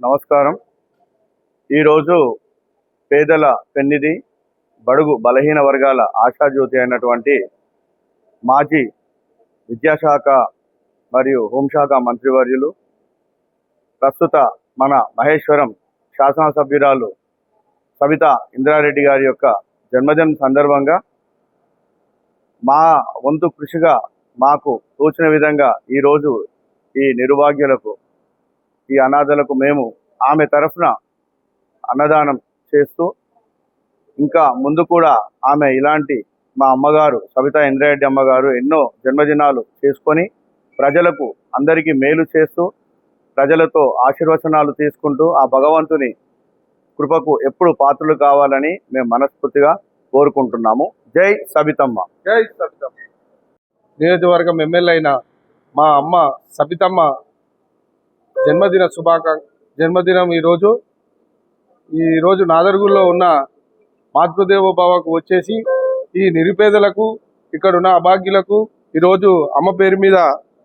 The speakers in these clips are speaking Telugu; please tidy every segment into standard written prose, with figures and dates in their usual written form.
నమస్కారం. ఈరోజు పేదల పెన్నిధి, బడుగు బలహీన వర్గాల ఆశాజ్యోతి అయినటువంటి మాజీ విద్యాశాఖ మరియు హోంశాఖ మంత్రివర్యులు, ప్రస్తుత మన మహేశ్వరం శాసనసభ్యురాలు సబితా ఇంద్రారెడ్డి గారి యొక్క జన్మదినం సందర్భంగా మా వంతు కృషిగా మాకు తోచిన విధంగా ఈరోజు ఈ నిర్భాగ్యులకు, ఈ అనాథలకు మేము ఆమె తరఫున అన్నదానం చేస్తూ, ఇంకా ముందు కూడా ఆమె ఇలాంటి మా అమ్మగారు సబితా ఇంద్రారెడ్డి అమ్మగారు ఎన్నో జన్మదినాలు చేసుకొని ప్రజలకు అందరికీ మేలు చేస్తూ, ప్రజలతో ఆశీర్వచనాలు తీసుకుంటూ ఆ భగవంతుని కృపకు ఎప్పుడు పాత్రలు కావాలని మేము మనస్ఫూర్తిగా కోరుకుంటున్నాము. జై సబితమ్మ. జై సబితమ్మ. నియోజకవర్గం ఎమ్మెల్యే అయిన మా అమ్మ సబితమ్మ జన్మదినం ఈరోజు నాదర్గుల్లో ఉన్న మాతృదేవో భవకు వచ్చేసి ఈ నిరుపేదలకు, ఇక్కడ ఉన్న అభాగ్యులకు ఈరోజు అమ్మ పేరు మీద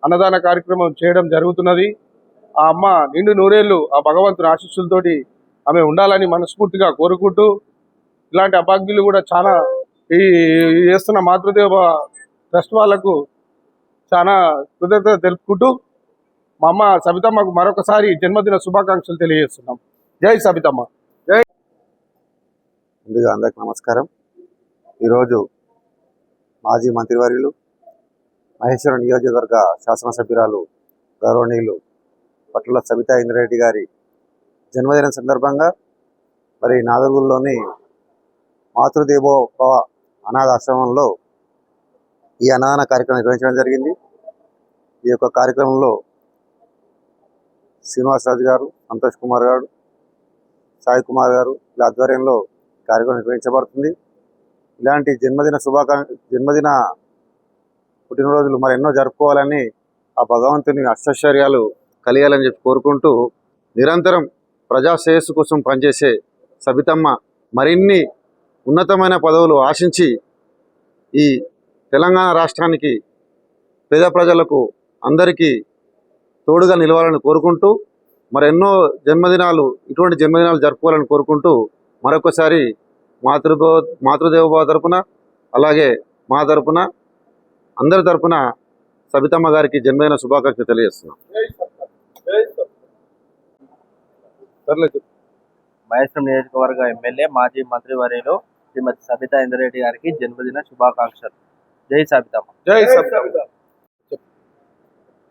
అన్నదాన కార్యక్రమం చేయడం జరుగుతున్నది. ఆ అమ్మ నిండు నూరేళ్లు ఆ భగవంతుని ఆశీస్సులతోటి ఆమె ఉండాలని మనస్ఫూర్తిగా కోరుకుంటూ, ఇలాంటి అభాగ్యులు కూడా చాలా ఈ చేస్తున్న మాతృదేవ ట్రస్ట్ వాళ్లకు చాలా కృతజ్ఞత తెలుపుకుంటూ మా అమ్మ సబితమ్మకు మరొకసారి జన్మదిన శుభాకాంక్షలు తెలియజేస్తున్నాం. జై సబితమ్మ. జై. ముందుగా అందరికి నమస్కారం. ఈరోజు మాజీ మంత్రివర్యులు, మహేశ్వరం నియోజకవర్గ శాసనసభ్యురాలు గౌరవనీయులు పట్ల సబితా ఇంద్రారెడ్డి గారి జన్మదినం సందర్భంగా మరి నాదర్గుల్లోని మాతృదేవో భవ అనాథాశ్రమంలో ఈ అన్నదాన కార్యక్రమం నిర్వహించడం జరిగింది. ఈ యొక్క కార్యక్రమంలో శ్రీనివాసరాజు గారు, సంతోష్ కుమార్ గారు, సాయి కుమార్ గారు ఇలా ఆధ్వర్యంలో కార్యక్రమం నిర్వహించబడుతుంది. ఇలాంటి జన్మదిన పుట్టినరోజులు మరి ఎన్నో జరుపుకోవాలని, ఆ భగవంతుని అష్టైశ్వర్యాలు కలిగాలని చెప్పి కోరుకుంటూ, నిరంతరం ప్రజా శ్రేయస్సు కోసం పనిచేసే సబితమ్మ మరిన్ని ఉన్నతమైన పదవులు ఆశించి ఈ తెలంగాణ రాష్ట్రానికి, పేద ప్రజలకు అందరికీ తోడుగా నిలవాలని కోరుకుంటూ, మరి ఎన్నో ఇటువంటి జన్మదినాలు జరుపుకోవాలని కోరుకుంటూ, మరొకసారి మాతృదేవోభవ తరపున, అలాగే మా తరపున, అందరి తరపున సబితమ్మ గారికి జన్మదిన శుభాకాంక్షలు తెలియజేస్తున్నాం. మహేశ్వరం నియోజకవర్గ ఎమ్మెల్యే మాజీ మంత్రివర్యులు శ్రీమతి సబితా ఇంద్రారెడ్డి గారికి జన్మదిన శుభాకాంక్షలు. జై సబితమ్మ. జై సబితమ్మ.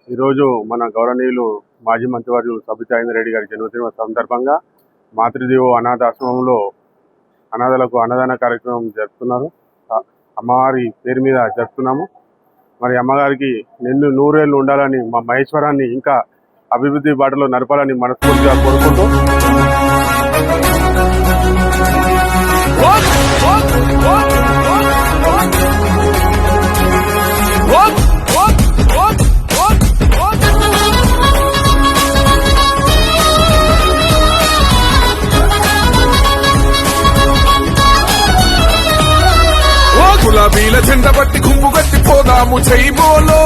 ఈరోజు మన గౌరవనీయులు మాజీ మంత్రివర్యులు సబితా ఇంద్రారెడ్డి గారి జన్మదిన సందర్భంగా మాతృదేవో అనాథాశ్రమంలో అనాథలకు అన్నదాన కార్యక్రమం జరుపుతున్నారు. అమ్మవారి పేరు మీద జరుపుతున్నాము. మరి అమ్మగారికి నిన్ను నూరేళ్లు ఉండాలని, మా మహేశ్వరాన్ని ఇంకా అభివృద్ధి బాటలో నడపాలని మనస్ఫూర్తిగా కోరుకుంటూ, గులాబీల జెండ బట్టి గుంపు గట్టి పోదాము. జై బోలో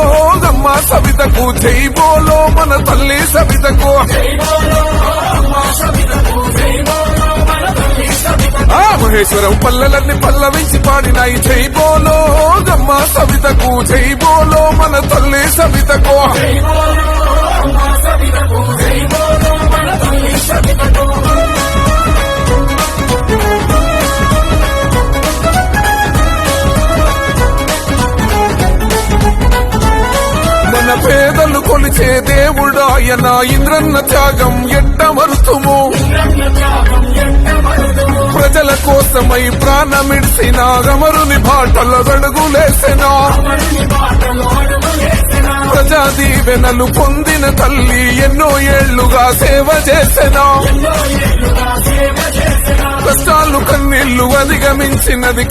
గమ్మ సబితకు, జై బోలో మన తల్లి సబితకు. మహేశ్వరం పల్లెలన్నీ పల్లవించి పాడినాయి. జై బోలో గమ్మ సబితకు, జై బోలో మన తల్లి సబితకు. మన పేదలు కొలిచే దేవుడాయన, ఇంద్రన్న త్యాగం ఎట్టమరుతుము. ప్రజల కోసమై ప్రాణమిడిసిన అమరుని బాటల అడుగులేసిన, ప్రజా దీవెనలు పొందిన తల్లి ఎన్నో ఏళ్లుగా సేవ చేసిన, కష్టాలు కన్నీళ్లు అధిగమించినది.